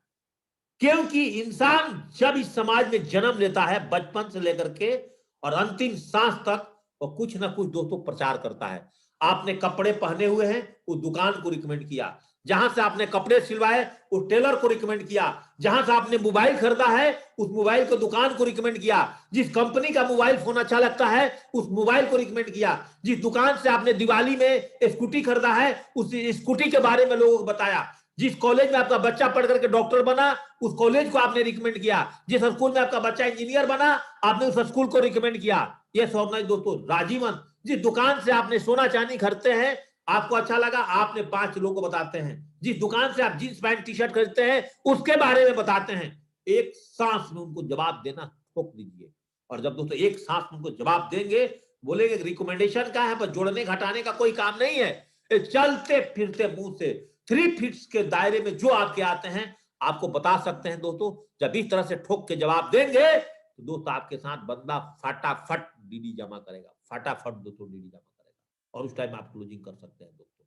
क्योंकि इंसान जब इस समाज में जन्म लेता है बचपन से लेकर के और अंतिम सांस तक वो कुछ ना कुछ दोस्तों प्रचार करता है। आपने कपड़े पहने हुए हैं, उस दुकान को रिकमेंड किया। जहां से आपने कपड़े सिलवाए उस टेलर को रिकमेंड किया। जहां से आपने मोबाइल खरीदा है उस मोबाइल को दुकान को रिकमेंड किया। जिस कंपनी का मोबाइल फोन अच्छा लगता है उस मोबाइल को रिकमेंड किया। जिस दुकान से आपने दिवाली में स्कूटी खरीदा है उस स्कूटी के बारे में लोगों को बताया। जिस कॉलेज में आपका बच्चा पढ़ करके डॉक्टर बना उस कॉलेज को आपने रिकमेंड किया। जिस स्कूल में आपका बच्चा इंजीनियर बना आपने उस स्कूल को रिकमेंड किया। ये सब दोस्तों राजीवन, जिस दुकान से आपने सोना चांदी खरीदते हैं आपको अच्छा लगा, आपने 5 लोगों को बताते हैं। जिस दुकान से आप जींस पैंट टी शर्ट खरीदते हैं उसके बारे में बताते हैं। एक सांस में उनको जवाब देना ठोक दीजिए। और जब दोस्तों एक सांस में उनको जवाब देंगे, बोलेंगे रिकमेंडेशन का है पर जोड़ने घटाने का कोई काम नहीं है, चलते फिरते मुंह से 3 फीट के दायरे में जो आपके आते हैं आपको बता सकते हैं। दोस्तों जब इस तरह से ठोक के जवाब देंगे तो दोस्तों आपके साथ बंदा फटाफट डीडी जमा करेगा, फटाफट दोस्तों डीडी जमा करेगा और उस टाइम आप क्लोजिंग कर सकते हैं। दोस्तों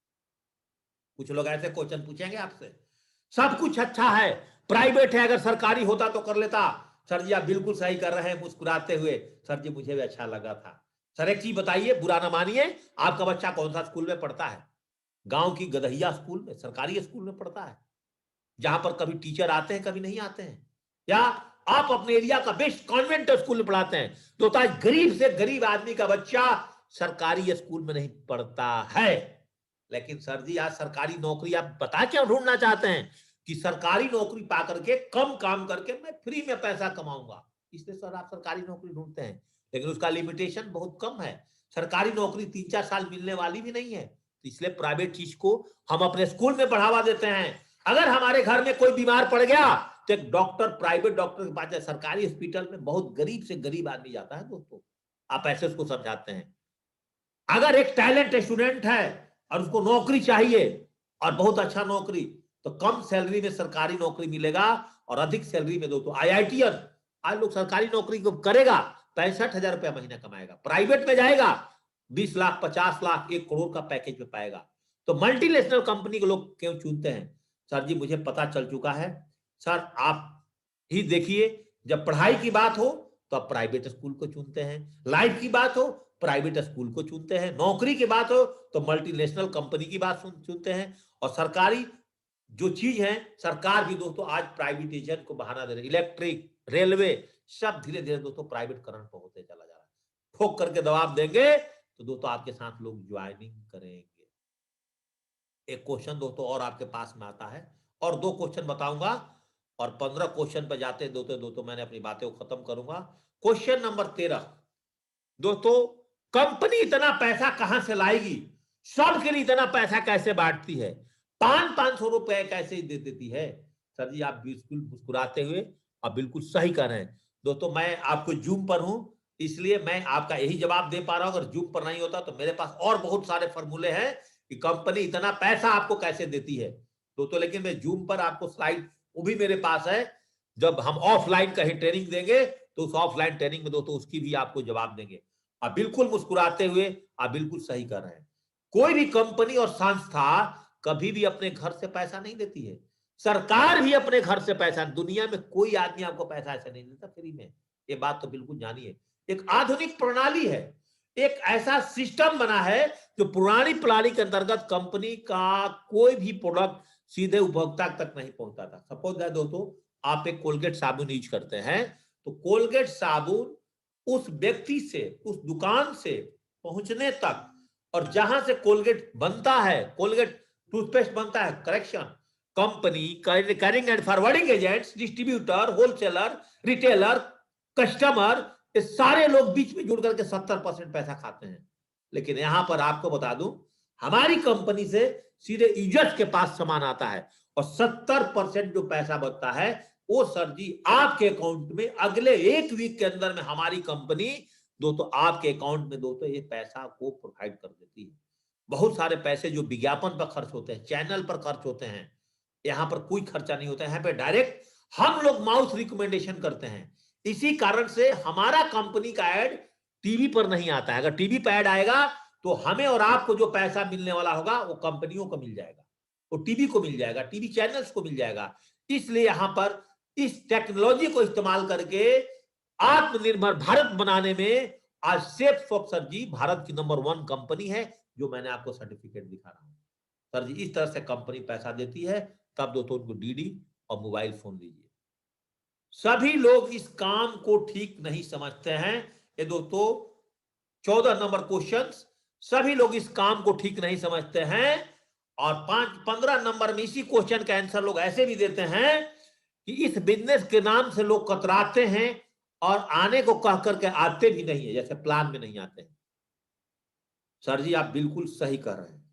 कुछ लोग ऐसे क्वेश्चन पूछेंगे आपसे, सब कुछ अच्छा है, प्राइवेट है, अगर सरकारी होता तो कर लेता। सर जी आप बिल्कुल सही कर रहे हैं मुस्कुराते हुए, सर जी मुझे भी अच्छा लगा था। सर एक चीज बताइए, बुरा ना मानिए, आपका बच्चा कौन सा स्कूल में पढ़ता है? गांव की गदहिया स्कूल में, सरकारी स्कूल में पढ़ता है, जहां पर कभी टीचर आते हैं कभी नहीं आते हैं? या आप अपने एरिया का बेस्ट कॉन्वेंट स्कूल में पढ़ाते हैं? तो आज गरीब से गरीब आदमी का बच्चा सरकारी स्कूल में नहीं पढ़ता है। लेकिन सर जी आज सरकारी नौकरी आप बता क्यों ढूंढना चाहते हैं कि सरकारी नौकरी पा करके कम काम करके मैं फ्री में पैसा कमाऊंगा, इसलिए सर आप सरकारी नौकरी ढूंढते हैं। लेकिन उसका लिमिटेशन बहुत कम है, सरकारी नौकरी 3-4 साल मिलने वाली भी नहीं है। तो इसलिए प्राइवेट चीज को हम अपने स्कूल में बढ़ावा देते हैं। अगर हमारे घर में कोई बीमार पड़ गया तो एक डॉक्टर प्राइवेट डॉक्टर के पास जाए, सरकारी हॉस्पिटल में बहुत गरीब से गरीब आदमी जाता है। दोस्तों आप ऐसे उसको समझाते हैं। अगर एक टैलेंट स्टूडेंट है और उसको नौकरी चाहिए और बहुत अच्छा नौकरी, तो कम सैलरी में सरकारी नौकरी मिलेगा और अधिक सैलरी में दोस्तों आईआईटीएन आज लोग सरकारी नौकरी को करेगा 65,000 रुपया महीना कमाएगा, प्राइवेट में जाएगा 20 लाख 50 लाख 1 करोड़ का पैकेज में पाएगा। तो मल्टीनेशनल कंपनी के लोग क्यों चुनते हैं? सर जी मुझे पता चल चुका है। सर आप ही देखिए, जब पढ़ाई की बात हो तो आप प्राइवेट स्कूल को चुनते हैं, लाइफ की बात हो प्राइवेट स्कूल को चुनते हैं, नौकरी की बात हो तो मल्टीनेशनल कंपनी की बात चुनते हैं। और सरकारी जो चीज है, सरकार भी दोस्तों आज प्राइवेटाइजेशन को बहाना दे रही है। इलेक्ट्रिक, रेलवे सब धीरे धीरे दोस्तों प्राइवेट करण पर होते चला जा रहा है। ठोक करके दबाव देंगे तो दोस्तों आपके साथ लोग ज्वाइनिंग करेंगे। एक क्वेश्चन दोस्तों और आपके पास में आता है और 2 क्वेश्चन बताऊंगा और 15 क्वेश्चन पे जाते दोस्तों मैंने अपनी बातें को खत्म करूंगा। क्वेश्चन नंबर 13 दोस्तों, कंपनी इतना पैसा कहां से लाएगी, सबके लिए इतना पैसा कैसे बांटती है, 500 रुपए कैसे दे देती है। सर जी आप बिल्कुल मुस्कुराते हुए आप बिल्कुल सही कर रहे हैं। दोस्तों मैं आपको जूम पर हूं इसलिए मैं आपका यही जवाब दे पा रहा हूं, अगर जूम पर नहीं होता तो मेरे पास और बहुत सारे फॉर्मूले हैं कि कंपनी इतना पैसा आपको कैसे देती है दोस्तों, लेकिन मैं जूम पर आपको स्लाइड वो भी मेरे पास है। जब हम ऑफलाइन कहीं ट्रेनिंग देंगे तो उस ऑफलाइन ट्रेनिंग में दोस्तों उसकी भी आपको जवाब देंगे। आप बिल्कुल मुस्कुराते हुए आप बिल्कुल सही कर रहे हैं। कोई भी कंपनी और संस्था कभी भी अपने घर से पैसा नहीं देती है, सरकार भी अपने घर से पैसा, दुनिया में कोई आदमी आपको पैसा ऐसा नहीं देता फ्री में, ये बात तो बिल्कुल जानिए। एक आधुनिक प्रणाली है, एक ऐसा सिस्टम बना है जो पुरानी प्रणाली के अंतर्गत कंपनी का कोई भी प्रोडक्ट सीधे उपभोक्ता तक नहीं पहुंचता था। सपोज है दोस्तों आप एक कोलगेट साबुन यूज करते हैं तो कोलगेट साबुन उस व्यक्ति से उस दुकान से पहुंचने तक और जहां से कोलगेट बनता है, कोलगेट टूथपेस्ट बनता है, correction company, carrying and forwarding agents, distributor, wholesaler, retailer, customer, ये सारे लोग बीच में जुड़ करके 70% पैसा खाते हैं। लेकिन यहां पर आपको बता दूं हमारी कंपनी से सीधे यूजर्स के पास सामान आता है और 70% जो पैसा बचता है वो सर जी आपके अकाउंट में अगले एक वीक के अंदर में हमारी कंपनी दोस्तों आपके अकाउंट में दोस्तों ये पैसा को प्रोवाइड कर देती है। बहुत सारे पैसे जो विज्ञापन पर खर्च होते हैं, चैनल पर खर्च होते हैं, यहाँ पर कोई खर्चा नहीं होता है। यहाँ पे डायरेक्ट हम लोग माउथ रिकमेंडेशन करते हैं। इसी कारण से हमारा कंपनी का एड टीवी पर नहीं आता है। अगर टीवी पर एड आएगा तो हमें और आपको जो पैसा मिलने वाला होगा वो कंपनियों को मिल जाएगा, वो टीवी को मिल जाएगा, टीवी चैनल्स को मिल जाएगा। इसलिए यहां पर इस टेक्नोलॉजी को इस्तेमाल करके आत्मनिर्भर भारत बनाने में आज सेफ सॉफ्ट सर जी भारत की नंबर 1 कंपनी है, जो मैंने आपको सर्टिफिकेट दिखा रहा हूं। सर जी इस तरह से कंपनी पैसा देती है, तब दोस्तों उनको डीडी और मोबाइल फोन दीजिए। सभी लोग इस काम को ठीक नहीं समझते हैं। ये दोस्तों 14 नंबर क्वेश्चन, सभी लोग इस काम को ठीक नहीं समझते हैं। और 15 नंबर में इसी क्वेश्चन का आंसर लोग ऐसे भी देते हैं कि इस बिजनेस के नाम से लोग कतराते हैं और आने को कह करके आते भी नहीं है, जैसे प्लान में नहीं आते हैं। सर जी आप बिल्कुल सही कर रहे हैं।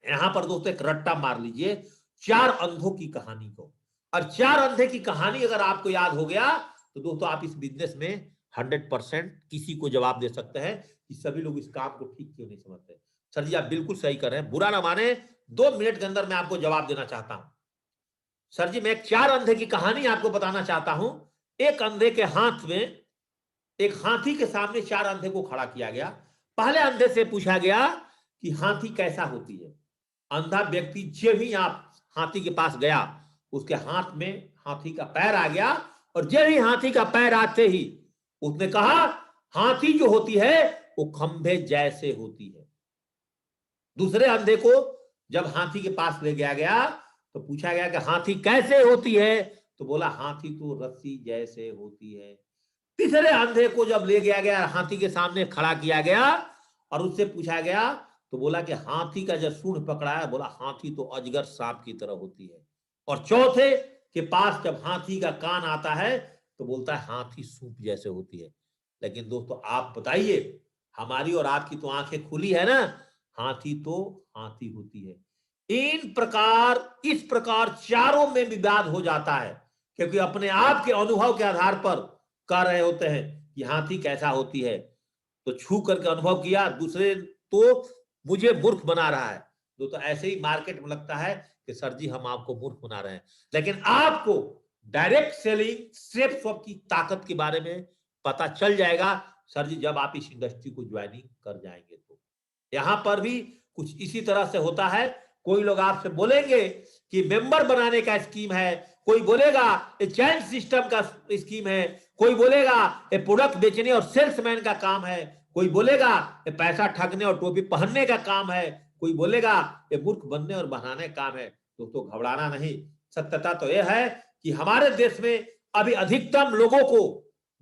यहां पर दोस्तों एक रट्टा मार लीजिए 4 अंधों की कहानी को, और 4 अंधे की कहानी अगर आपको याद हो गया तो दोस्तों आप इस बिजनेस में 100% किसी को जवाब दे सकते हैं कि सभी लोग इस काम को ठीक क्यों नहीं समझते। सर जी आप बिल्कुल सही कर रहे हैं, बुरा ना माने, 2 मिनट के अंदर मैं आपको जवाब देना चाहता हूं। सर जी मैं एक 4 अंधे की कहानी आपको बताना चाहता हूं। एक अंधे के हाथ में एक हाथी के सामने 4 अंधे को खड़ा किया गया। पहले अंधे से पूछा गया कि हाथी कैसा होती है। अंधा व्यक्ति जब ही आप हाथी के पास गया उसके हाथ में हाथी का पैर आ गया, और जब ही हाथी का पैर आते ही उसने कहा हाथी जो होती है वो खंभे जैसे होती है। दूसरे अंधे को जब हाथी के पास ले गया गया तो पूछा गया कि हाथी कैसे होती है, तो बोला हाथी तो रस्सी जैसे होती है। तीसरे अंधे को जब ले गया गया हाथी के सामने खड़ा किया गया और उससे पूछा गया तो बोला कि हाथी का जब सूंड पकड़ा है, बोला हाथी तो अजगर सांप की तरह होती है। और चौथे के पास जब हाथी का कान आता है तो बोलता है हाथी सूप जैसे होती है। लेकिन दोस्तों आप बताइए, हमारी और आपकी तो आंखें खुली है ना, हाथी तो हाथी होती है। इस प्रकार चारों में विवाद हो जाता है, क्योंकि अपने आप के अनुभव के आधार पर कह रहे होते हैं कि हाथी कैसा होती है, तो छू करके अनुभव किया, दूसरे तो मुझे मूर्ख बना रहा है। तो ऐसे ही मार्केट में लगता है कि सर जी हम आपको मूर्ख बना रहे हैं, लेकिन आपको डायरेक्ट सेलिंग सेफ शॉप की ताकत के बारे में पता चल जाएगा सर जी जब आप इस इंडस्ट्री को ज्वाइनिंग कर जाएंगे। तो यहां पर भी कुछ इसी तरह से होता है। कोई लोग आपसे बोलेंगे कि मेंबर बनाने का स्कीम है, कोई बोलेगा ये चैन सिस्टम का स्कीम है, कोई बोलेगा ये प्रोडक्ट बेचने और सेल्समैन का काम है, कोई बोलेगा ये पैसा ठगने और टोपी पहनने का काम है, कोई बोलेगा ये मूर्ख बनने और बनाने का काम है। दोस्तों घबराना नहीं, सत्यता तो यह है कि हमारे देश में अभी अधिकतम लोगों को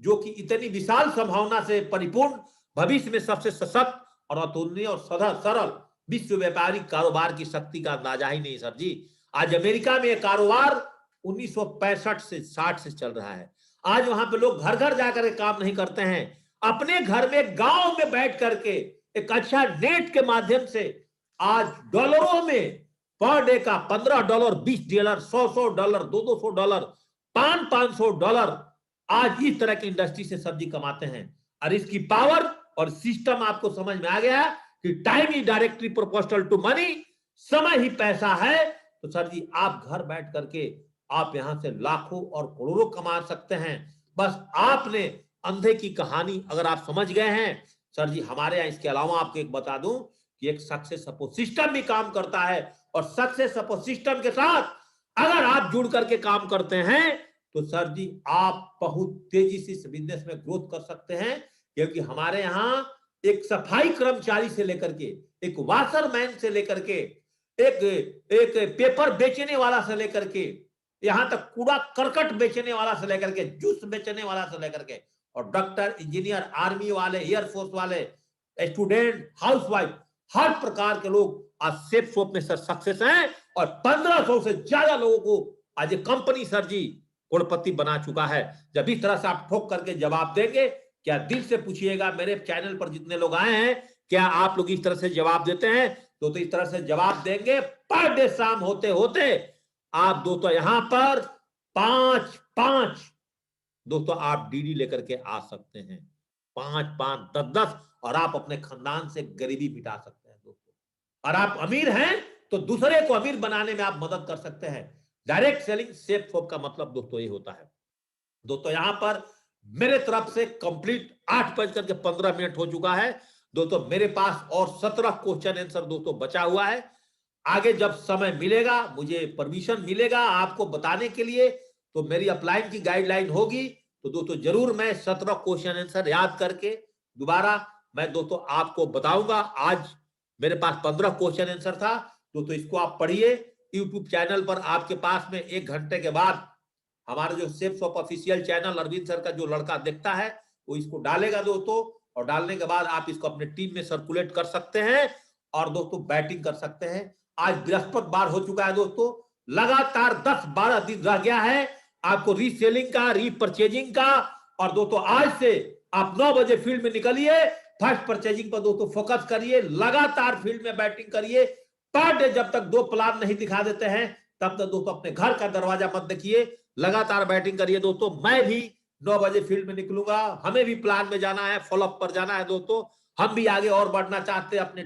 जो कि इतनी विशाल संभावना से परिपूर्ण भविष्य में सबसे सशक्त और अतुलनीय और सरल विश्व व्यापारिक कारोबार की शक्ति का अंदाजा ही नहीं। सर जी आज अमेरिका में कारोबार 1965 से 60 से चल रहा है। आज वहां पे लोग घर घर जाकर के काम नहीं करते हैं, अपने घर में गांव में बैठ करके एक अच्छा नेट के माध्यम से आज डॉलरों में पर डे का $15, $20, $100, $200, $500 आज इस तरह की इंडस्ट्री से सर जी कमाते हैं। और इसकी पावर और सिस्टम आपको समझ में आ गया कि time is directly proportional to money, समय ही पैसा है। तो सर जी आप घर बैठ करके आप यहां से लाखों और करोड़ों कमा सकते हैं। बस आपने अंधे की कहानी अगर आप समझ गए हैं सर जी, हमारे यहाँ इसके अलावा आपको एक बता दूं कि एक सक्सेस सपोर्ट सिस्टम भी काम करता है, और सक्सेस सपोर्ट सिस्टम के साथ अगर आप जुड़ करके काम करते हैं तो सर जी आप बहुत तेजी से इस बिजनेस में ग्रोथ कर सकते हैं। क्योंकि हमारे यहाँ एक सफाई कर्मचारी से लेकर के, एक वाशरमैन से लेकर के, एक पेपर बेचने वाला से लेकर के, यहां तक कूड़ा करकट बेचने वाला से लेकर के, जूस बेचने वाला से लेकर के, और डॉक्टर, इंजीनियर, आर्मी वाले, एयरफोर्स वाले, स्टूडेंट, हाउसवाइफ, हर प्रकार के लोग आज सेफ शॉप में सर सक्सेस हैं। और 1500 से ज्यादा लोगों को आज ये कंपनी सर जी करोड़पति बना चुका है। जब इस तरह से आप ठोक करके जवाब देंगे, क्या दिल से पूछिएगा, मेरे चैनल पर जितने लोग आए हैं क्या आप लोग इस तरह से जवाब देते हैं? तो इस तरह से जवाब देंगे, पर डे शाम होते होते आप दोस्तों यहां पर 5 दोस्तों आप डीडी लेकर के आ सकते हैं, 5 10 और आप अपने खानदान से गरीबी मिटा सकते हैं दोस्तों। और आप अमीर हैं तो दूसरे को अमीर बनाने में आप मदद कर सकते हैं। डायरेक्ट सेलिंग सेफ शॉप का मतलब दोस्तों ये होता है। दोस्तों यहां पर मेरे तरफ से कंप्लीट 8:15 हो चुका है दोस्तों। मेरे पास और 17 क्वेश्चन आंसर दोस्तों बचा हुआ है। आगे जब समय मिलेगा, मुझे परमिशन मिलेगा आपको बताने के लिए, तो मेरी अपलाइन की गाइडलाइन होगी तो दोस्तों जरूर मैं 17 क्वेश्चन आंसर याद करके दोबारा मैं दोस्तों आपको बताऊंगा। आज मेरे पास 15 क्वेश्चन आंसर था दोस्तों, इसको आप पढ़िए। यूट्यूब चैनल पर आपके पास में 1 घंटे के बाद हमारा जो safe shop official channel Arvind sir का जो लड़का देखता है वो इसको डालेगा दोस्तों, और डालने के बाद आप इसको अपने टीम में सर्कुलेट कर सकते हैं और दोस्तों बैटिंग कर सकते हैं। आज बृहस्पतिवार हो चुका है दोस्तों, लगातार 10-12 दिन रह गया है आपको रीसेलिंग का, रीपरचेजिंग का। और दोस्तों आज से आप 9 बजे फील्ड में निकलिए, फर्स्ट परचेजिंग पर दोस्तों फोकस करिए, लगातार फील्ड में बैटिंग करिए। पर डे जब तक 2 प्लान नहीं दिखा देते हैं तब तक दोस्तों अपने घर का दरवाजा मत देखिए, लगातार बैटिंग करिए दोस्तों। मैं भी 9 बजे फील्ड में निकलूंगा, हमें भी प्लान में जाना है, फॉलोअप पर जाना है दोस्तों। हम भी आगे और बढ़ना चाहते हैं अपने